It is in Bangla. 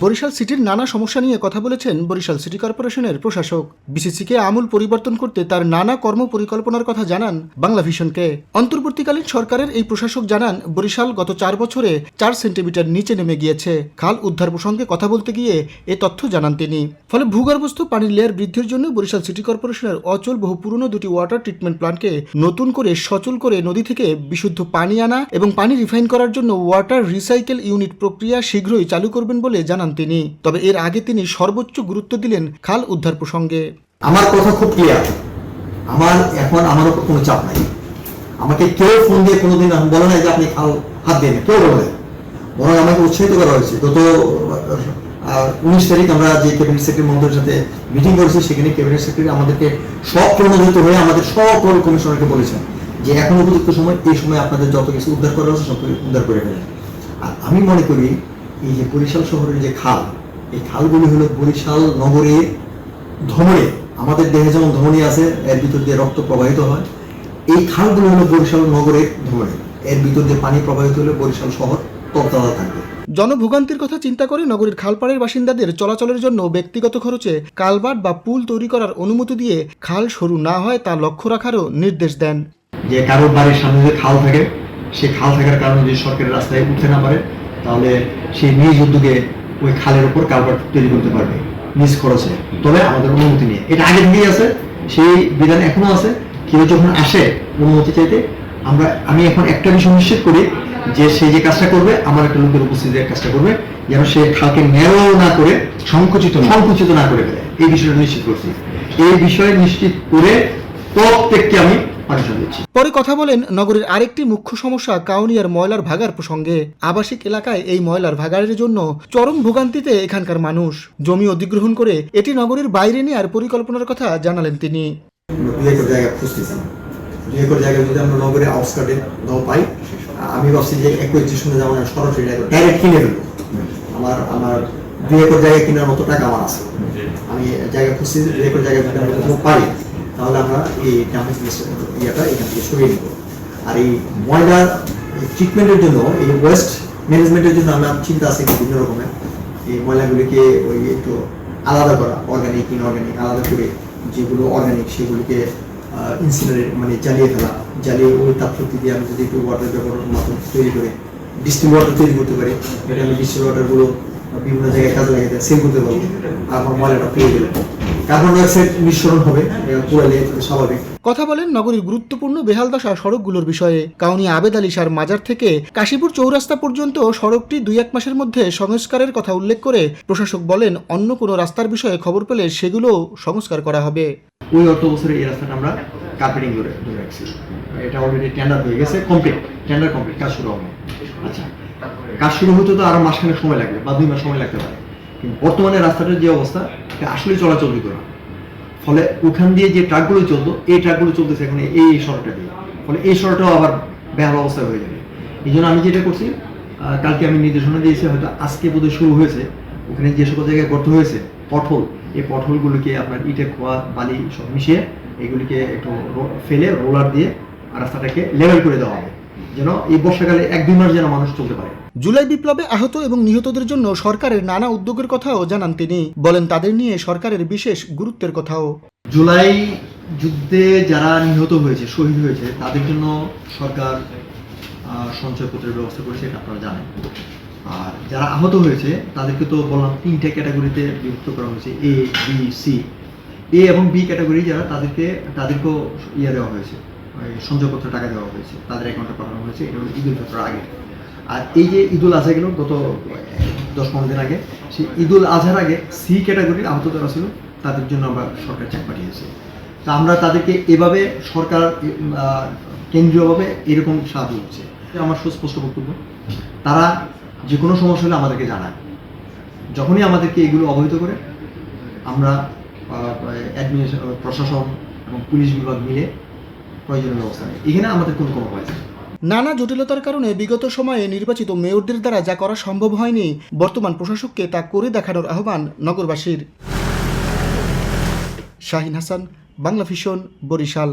বরিশাল সিটির নানা সমস্যা নিয়ে কথা বলেছেন বরিশাল সিটি কর্পোরেশনের প্রশাসক। বিসিসিকে আমূল পরিবর্তন করতে তার নানা কর্ম পরিকল্পনার কথা জানান বাংলা ভিশনকে। অন্তর্বর্তীকালীন সরকারের এই প্রশাসক জানান, বরিশাল গত 4 বছরে 4 সেন্টিমিটার নিচে নেমে গিয়েছে। খাল উদ্ধার প্রসঙ্গে কথা বলতে গিয়ে এ তথ্য জানান তিনি। ফলে ভূগর্ভস্থ পানির লেয়ার বৃদ্ধির জন্য বরিশাল সিটি কর্পোরেশনের অচল বহু পুরনো 2টি ওয়াটার ট্রিটমেন্ট প্ল্যান্টকে নতুন করে সচল করে নদী থেকে বিশুদ্ধ পানি আনা এবং পানি রিফাইন করার জন্য ওয়াটার রিসাইকেল ইউনিট প্রক্রিয়া শীঘ্রই চালু করবেন বলে জানান তিনি। তবে এর আগে তিনি সর্বোচ্চ গুরুত্ব দিলেন খাল উদ্ধার প্রসঙ্গে। আমার কথা খুব ক্লিয়ার, আমার উপর কোনো চাপ নাই। আমাকে কেউ ফোন দিয়ে কোনোদিন বলে নাই যে আপনি খাল হাত দেন, কেউ বলে, বরং আমাকে উৎসাহিত করা হয়েছে। গত 19 তারিখ আমরা যে ক্যাবিনেট সেক্রেটারি মহোদয়ের সাথে মিটিং করেছি, সেখানে ক্যাবিনেট সেক্রেটারি আমাদেরকে সব প্রণোদিত হয়ে আমাদের সকল কমিশনারকে বলেছেন যে এখন উপযুক্ত সময়, এই সময় আপনাদের যত কিছু উদ্ধার করা হচ্ছে সব উদ্ধার করে ফেলেন। আর আমি মনে করি এই যে বরিশাল শহরের যে খাল, এই খালগুলি হলো বরিশাল নগরে ধমনী, আমাদের দেহে যেমন ধমনী আছে, এর ভিতর দিয়ে রক্ত প্রবাহিত হয়, এই খালগুলো হলো বরিশাল নগরের ধমনী। এর ভিতর দিয়ে পানি প্রবাহিত হলে বরিশাল শহর তরতাজা থাকবে। জনভোগান্তির কথা চিন্তা করে নগরীর খালপাড়ের বাসিন্দাদের চলাচলের জন্য ব্যক্তিগত খরচে কালভার্ট বা পুল তৈরি করার অনুমতি দিয়ে খাল সরু না হয় তা লক্ষ্য রাখারও নির্দেশ দেন। যে কারোর বাড়ির সামনে যে খাল থাকে, সেই খাল থাকার কারণে যদি সরকারের রাস্তায় উঠতে না পারে, তাহলে সেই নিজ উদ্যোগে ওই খালের উপর কালভার্ট তৈরি করতে পারবে নিজ খরচে, তবে আমাদের অনুমতি নিয়ে। এটা আগে থেকেই আছে, সেই বিধান এখনো আছে। কেউ যখন আসে অনুমতি চাইতে, আমি এখন একটা বিষয় নিশ্চিত করি যে সে যে কাজটা করবে, আমার একটা লোকের উপস্থিতির কাজটা করবে, যেন সে খালকে ন্যারো না করে সংকুচিত না করে ফেলে। এই বিষয়টা নিশ্চিত করছি। এই বিষয় নিশ্চিত করে প্রত্যেককে আমি পারমিশন দিচ্ছি। পরে কথা বলেন নগরীর আরেকটি মুখ্য সমস্যা কাউনিয়ার ময়লার ভাগার প্রসঙ্গে। আবাসিক এলাকায় এই ময়লার ভাগাড়ের জন্য চরম ভোগান্তিতে এখানকার মানুষ। জমি অধিগ্রহণ করে এটি নগরীর বাইরে নেওয়ার পরিকল্পনার কথা জানালেন তিনি। 2 একর জায়গা খুঁজতেছি। 2 একর জায়গা যদি আমরা নগরে আউটস্কার্টে নাও পাই, আমি ভাবছি যে অ্যাকুইজিশনে যেমন সরাসরি ডাইরেক্ট কিনে ফেলবো। আমার 2 একর জায়গা কেনার মতো টাকা আমার আছে। আমি জায়গা খুঁজছি, 2 একর জায়গা যদি আমরা কোথাও পাই, তাহলে আমরা এই ড্যামেজ ইয়েটা এখান থেকে সরিয়ে নেব। আর এই ময়লার ট্রিটমেন্টের জন্য, এই ওয়েস্ট ম্যানেজমেন্টের জন্য আমার চিন্তা আছে বিভিন্ন রকমের। এই ময়লাগুলিকে ওই একটু আলাদা করা, অর্গানিক ইনঅর্গানিক আলাদা করে, যেগুলো অর্গানিক সেগুলিকে ইনসিনারেট মানে জ্বালিয়ে ফেলা, জ্বালিয়ে ওই তাপশক্তি দিয়ে আমি যদি একটু ওয়াটার ব্যবহারের মতো তৈরি করে ডিস্টিল ওয়াটার তৈরি করতে পারি, এটা আমি ডিস্টিল ওয়াটারগুলো বিভিন্ন জায়গায় কাজে লাগিয়ে সেল করতে পারবো। আমার ময়লাটা পেয়ে গেলে কার্বন ডাইঅক্সাইড নিঃসরণ হবে, পুরালে স্বাভাবিক। কথা বলেন নগরীর গুরুত্বপূর্ণ বেহালদশা সড়কগুলোর বিষয়ে। কাউনিয়া আবেদ আলী শাহর মাজার থেকে কাশীপুর চৌরাস্তা পর্যন্ত সড়কটি 2-1 মাসের মধ্যে সংস্কারের কথা উল্লেখ করে প্রশাসক বলেন, অন্য কোনো রাস্তার বিষয়ে খবর পেলে সেগুলো সংস্কার করা হবে। ওই অর্থ বছরে এই রাস্তাটা আমরা কার্পেটিং ধরে রাখছি। এটা অলরেডি টেন্ডার হয়ে গেছে, টেন্ডার কমপ্লিট, কাজ শুরু হবে। আচ্ছা, কাজ শুরু হতে তো আরো মাসখানেক সময় লাগবে বা 2 মাস সময় লাগতে পারে, কিন্তু বর্তমানে রাস্তাটার যে অবস্থা, এটা আসলে চলাচল দিত না। ফলে ওখান দিয়ে যে ট্রাকগুলো চলতো, এই ট্রাকগুলো চলতেছে এখন এই সড়কটা দিয়ে। ফলে এই সড়কটাও আবার বেহাল অবস্থা হয়ে যাবে। এই জন্য আমি যেটা করছি, কালকে আমি নির্দেশনা দিয়েছি, হয়তো আজকে বোধহয় শুরু হয়েছে। ওখানে যে সকল জায়গায় গর্ত হয়েছে পটহোল, এই পটহোলগুলোকে আপনার ইটে খোয়া বালি সব মিশিয়ে এগুলিকে একটু ফেলে রোলার দিয়ে রাস্তাটাকে লেভেল করে দেওয়া হবে, যেন এই বর্ষাকালে 1-2 মাস যেন মানুষ চলতে পারে। জুলাই বিপ্লবে আহত এবং নিহতদের জন্য সরকারের নানা উদ্যোগের কথাও জানান তিনি। বলেন তাদের নিয়ে সরকারের বিশেষ গুরুত্বের কথাও। জুলাই যুদ্ধে যারা নিহত হয়েছে, শহীদ হয়েছে, তাদের জন্য সরকার সঞ্চয়পত্রের ব্যবস্থা করেছে, এটা আপনারা জানেন। আর যারা আহত হয়েছে তাদেরকে তো বললাম 3টে ক্যাটাগরিতে বিভক্ত করা হয়েছে, এ, বি, সি। এ এবং বি ক্যাটাগরি যারা, তাদেরকেও দেওয়া হয়েছে, সঞ্চয়পত্র টাকা দেওয়া হয়েছে, তাদের অ্যাকাউন্টে পাঠানো হয়েছে। এটা হলো ঈদুল ফিতরের আগে। আর এই যে ঈদুল আজহা গেল গত 10-15 দিন আগে, সেই ঈদুল আজহার আগে সি ক্যাটাগরির আহত যারা ছিল, তাদের জন্য আমরা সরকার চেক পাঠিয়েছি। তা আমরা তাদেরকে এভাবে সরকার কেন্দ্রীয়ভাবে এরকম সাহায্য করছে। আমার সুস্পষ্ট বক্তব্য, তারা যে কোনো সমস্যা হলে আমাদেরকে জানায়। যখনই আমাদেরকে এগুলো অবহিত করে, আমরা প্রশাসন এবং পুলিশ বিভাগ মিলে প্রয়োজনীয় ব্যবস্থা নেই। এখানে আমাদের কোনো কম্প্রোমাইজ নেই। নানা জটিলতার কারণে বিগত সময়ে নির্বাচিত মেয়রদের দ্বারা যা করা সম্ভব হয়নি, বর্তমান প্রশাসককে তা করে দেখানোর আহ্বান নগরবাসীর। শাহিন হাসান, বাংলা ভিশন, বরিশাল।